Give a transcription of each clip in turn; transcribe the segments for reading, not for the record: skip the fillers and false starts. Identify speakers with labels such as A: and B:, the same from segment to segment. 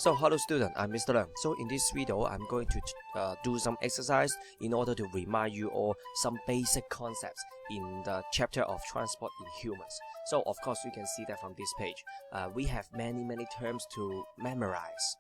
A: So hello student, I'm Mr. Leung. So in this video, I'm going to do some exercise in order to remind you all some basic concepts in the chapter of transport in humans. So of course you can see that from this page. We have many terms to memorize.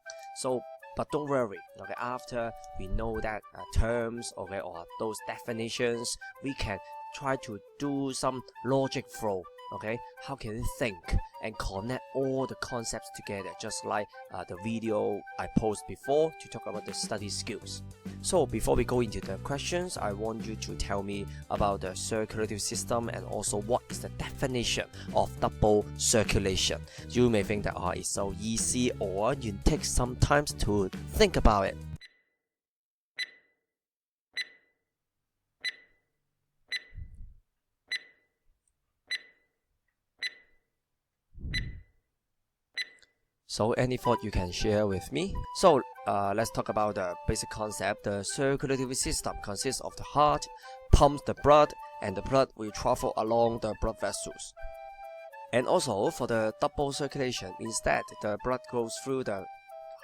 A: But don't worry, okay, after we know that terms, okay, or those definitions, we can try to do some logic flow. Okay, how can we think and connect all the concepts together, just like the video I posted before to talk about the study skills. So before we go into the questions, I want you to tell me about the circulatory system and also what is the definition of double circulation. You may think that it's so easy, or you take some time to think about it. So any thought you can share with me? So let's talk about the basic concept. The circulatory system consists of the heart, pumps the blood, and the blood will travel along the blood vessels. And also for the double circulation, instead the blood goes through the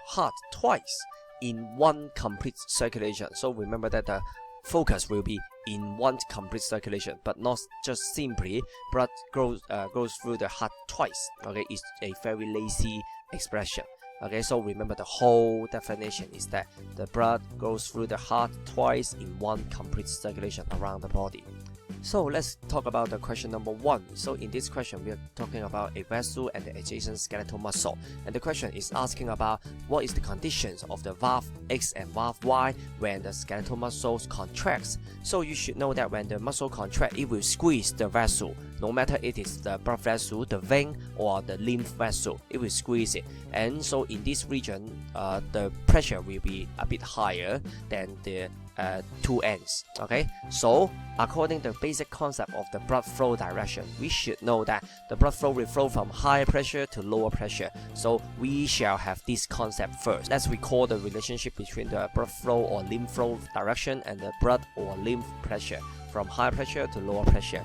A: heart twice in one complete circulation. So remember that the focus will be in one complete circulation, but not just simply blood goes through the heart twice. Okay, it's a very lazy expression. Okay, so remember the whole definition is that the blood goes through the heart twice in one complete circulation around the body. So let's talk about the question number 1. So in this question, we are talking about a vessel and the adjacent skeletal muscle. And the question is asking about what is the conditions of the valve X and valve Y when the skeletal muscles contracts. So you should know that when the muscle contracts, it will squeeze the vessel. No matter it is the blood vessel, the vein, or the lymph vessel, it will squeeze it. And so in this region, the pressure will be a bit higher than the two ends. Okay, so according to the basic concept of the blood flow direction, we should know that the blood flow will flow from higher pressure to lower pressure. So we shall have this concept first. Let's recall the relationship between the blood flow or lymph flow direction and the blood or lymph pressure from higher pressure to lower pressure.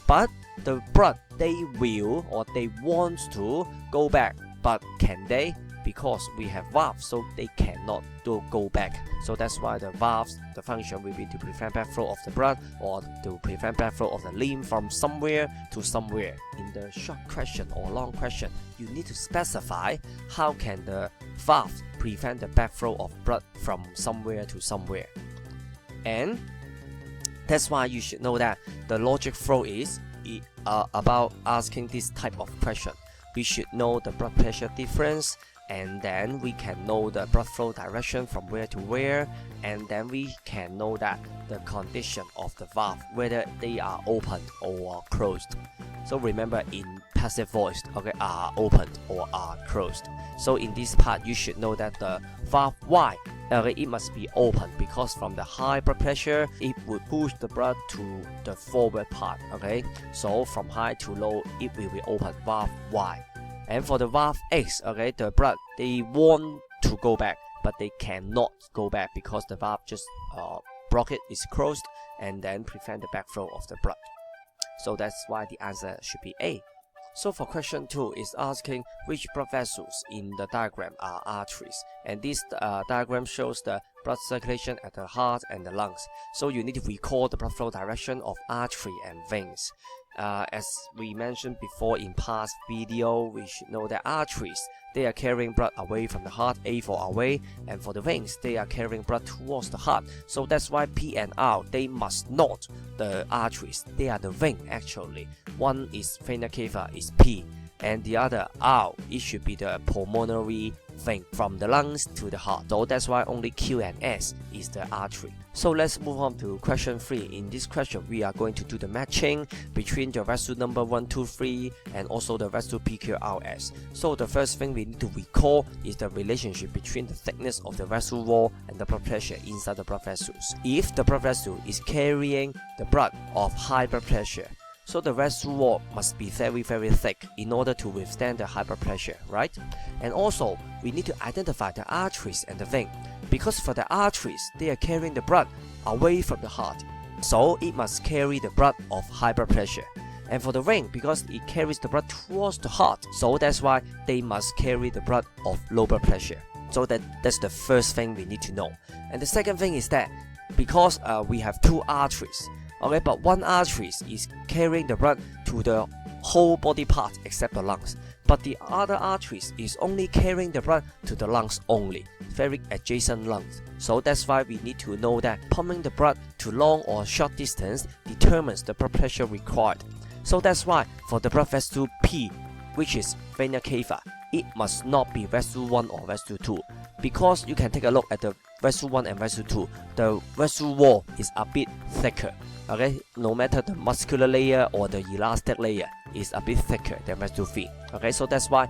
A: But the blood, they will or they want to go back, but can they? Because we have valves, so they cannot go back. So that's why the valves, the function will be to prevent backflow of the blood or to prevent backflow of the lymph from somewhere to somewhere. In the short question or long question, you need to specify how can the valves prevent the backflow of blood from somewhere to somewhere. And that's why you should know that the logic flow is about asking this type of question. We should know the blood pressure difference, and then we can know the blood flow direction from where to where, and then we can know that the condition of the valve, whether they are open or closed. So remember in passive voice, okay, are opened or are closed. So in this part, you should know that the valve Y, okay, it must be open because from the high blood pressure, it would push the blood to the forward part. Okay, so from high to low, it will be open, valve Y. And for the valve X, okay, the blood, they want to go back, but they cannot go back because the valve just block it, is closed, and then prevent the backflow of the blood. So that's why the answer should be A. So for question 2 is asking which blood vessels in the diagram are arteries, and this diagram shows the blood circulation at the heart and the lungs. So you need to recall the blood flow direction of artery and veins. As we mentioned before in past video, we should know that arteries, they are carrying blood away from the heart, A for away, and for the veins, they are carrying blood towards the heart. So that's why P and R, they must not the arteries, they are the vein actually. One is vena cava is P, and the other R, it should be the pulmonary vein from the lungs to the heart. So that's why only Q and S is the artery. So let's move on to question 3. In this question, we are going to do the matching between the vessel number 1, 2, 3 and also the vessel PQRS. So the first thing we need to recall is the relationship between the thickness of the vessel wall and the blood pressure inside the blood vessels. If the blood vessel is carrying the blood of high blood pressure, so the vessel wall must be very thick in order to withstand the high blood pressure, right? And also, we need to identify the arteries and the vein, because for the arteries, they are carrying the blood away from the heart, so it must carry the blood of high blood pressure. And for the vein, because it carries the blood towards the heart, so that's why they must carry the blood of low blood pressure. So that's the first thing we need to know. And the second thing is that because we have two arteries, okay, but one artery is carrying the blood to the whole body part except the lungs, but the other arteries is only carrying the blood to the lungs only, very adjacent lungs. So that's why we need to know that pumping the blood to long or short distance determines the blood pressure required. So that's why for the blood vessel P, which is vena cava, it must not be vessel 1 or vessel 2, because you can take a look at the vessel 1 and vessel 2, the vessel wall is a bit thicker, okay, no matter the muscular layer or the elastic layer is a bit thicker than vessel 3, okay, so that's why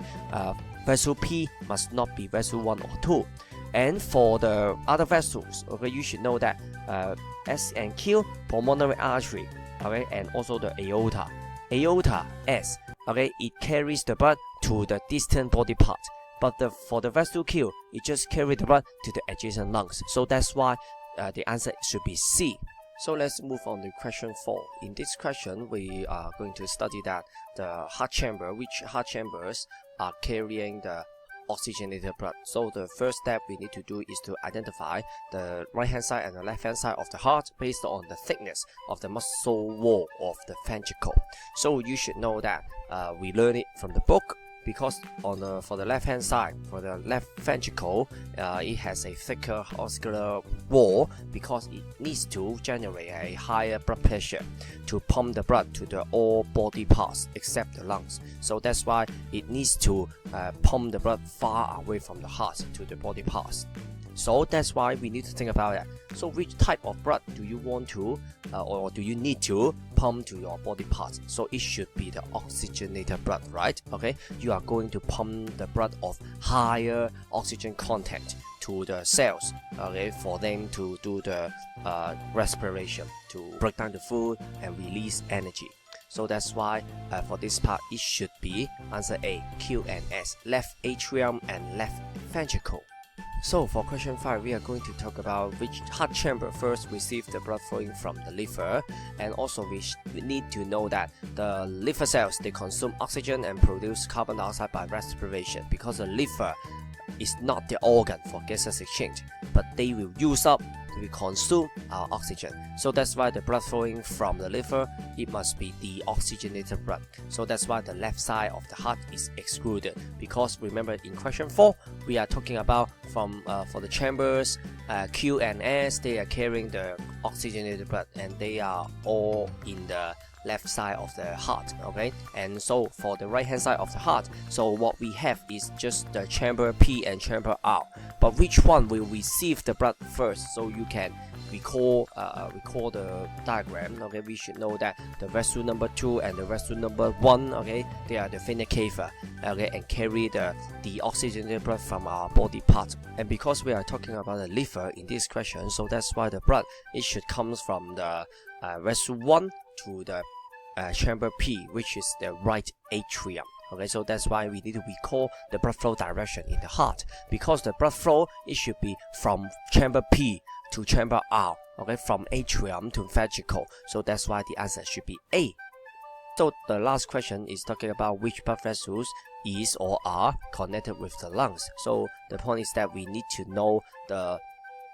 A: vessel P must not be vessel 1 or 2. And for the other vessels, okay, you should know that S and Q, pulmonary artery, okay, and also the aorta. Aorta S, okay, it carries the blood to the distant body part, but for the vessel Q, it just carries the blood to the adjacent lungs. So that's why the answer should be C. So let's move on to question 4. In this question, we are going to study that the heart chamber, which heart chambers are carrying the oxygenated blood. So the first step we need to do is to identify the right hand side and the left hand side of the heart based on the thickness of the muscle wall of the ventricle. So you should know that we learn it from the book, because for the left hand side, for the left ventricle, it has a thicker muscular wall because it needs to generate a higher blood pressure to pump the blood to the all body parts except the lungs. So that's why it needs to pump the blood far away from the heart to the body parts. So that's why we need to think about that. So which type of blood do you want to or do you need to pump to your body parts? So it should be the oxygenated blood, right? Okay, you are going to pump the blood of higher oxygen content to the cells, okay, for them to do the respiration, to break down the food and release energy. So that's why for this part it should be answer A, Q and S, left atrium and left ventricle. So for question 5, we are going to talk about which heart chamber first receives the blood flowing from the liver, and also we need to know that the liver cells, they consume oxygen and produce carbon dioxide by respiration, because the liver is not the organ for gaseous exchange, but they will use up to consume our oxygen. So that's why the blood flowing from the liver, it must be deoxygenated blood. So that's why the left side of the heart is excluded, because remember in question 4 we are talking about from for the chambers Q and S, they are carrying the oxygenated blood and they are all in the left side of the heart, okay. And so for the right hand side of the heart, so what we have is just the chamber P and chamber R, but which one will receive the blood first? So you can recall the diagram, okay. We should know that the vessel number 2 and the vessel number 1, okay, they are the vena cava, okay, and carry the oxygenated blood from our body part. And because we are talking about the liver in this question, so that's why the blood, it should come from the vessel 1 to the chamber P, which is the right atrium. Okay, so that's why we need to recall the blood flow direction in the heart, because the blood flow, it should be from chamber P to chamber R, okay, from atrium to ventricle. So that's why the answer should be A. So the last question is talking about which blood vessels is or are connected with the lungs. So the point is that we need to know the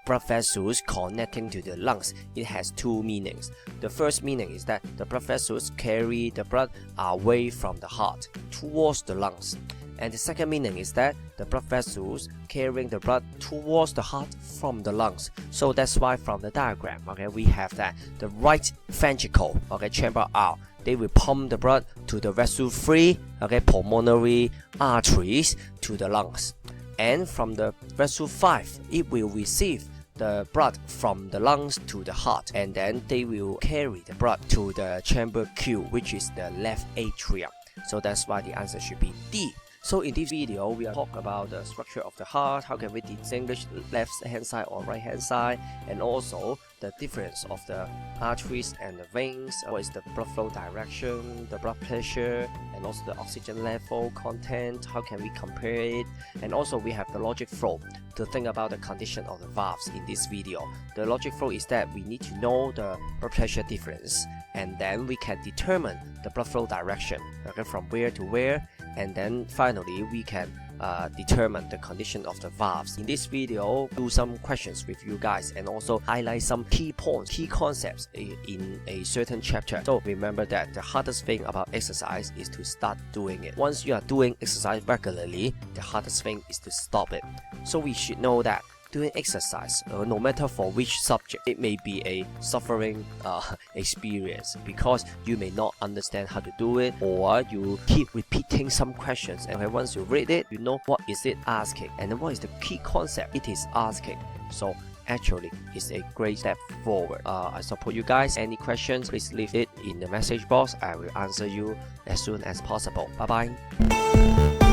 A: blood vessels connecting to the lungs. It has two meanings. The first meaning is that the blood vessels carry the blood away from the heart towards the lungs. And the second meaning is that the blood vessels carrying the blood towards the heart from the lungs. So that's why from the diagram, okay, we have that the right ventricle, okay, chamber R, they will pump the blood to the vessel 3, okay, pulmonary arteries to the lungs. And from the vessel 5, it will receive the blood from the lungs to the heart, and then they will carry the blood to the chamber Q, which is the left atrium. So that's why the answer should be D. So in this video, we are talking about the structure of the heart, how can we distinguish left hand side or right hand side, and also the difference of the arteries and the veins, what is the blood flow direction, the blood pressure, and also the oxygen level content, how can we compare it, and also we have the logic flow to think about the condition of the valves in this video. The logic flow is that we need to know the blood pressure difference, and then we can determine the blood flow direction, okay, from where to where, and then finally we can determine the condition of the valves. In this video, do some questions with you guys and also highlight some key points, key concepts in a certain chapter. So remember that the hardest thing about exercise is to start doing it. Once you are doing exercise regularly, the hardest thing is to stop it. So we should know that doing exercise, no matter for which subject, it may be a suffering experience because you may not understand how to do it, or you keep repeating some questions, and once you read it, you know what is it asking and then what is the key concept it is asking. So actually, it's a great step forward. I support you guys. Any questions, please leave it in the message box. I will answer you as soon as possible. Bye bye.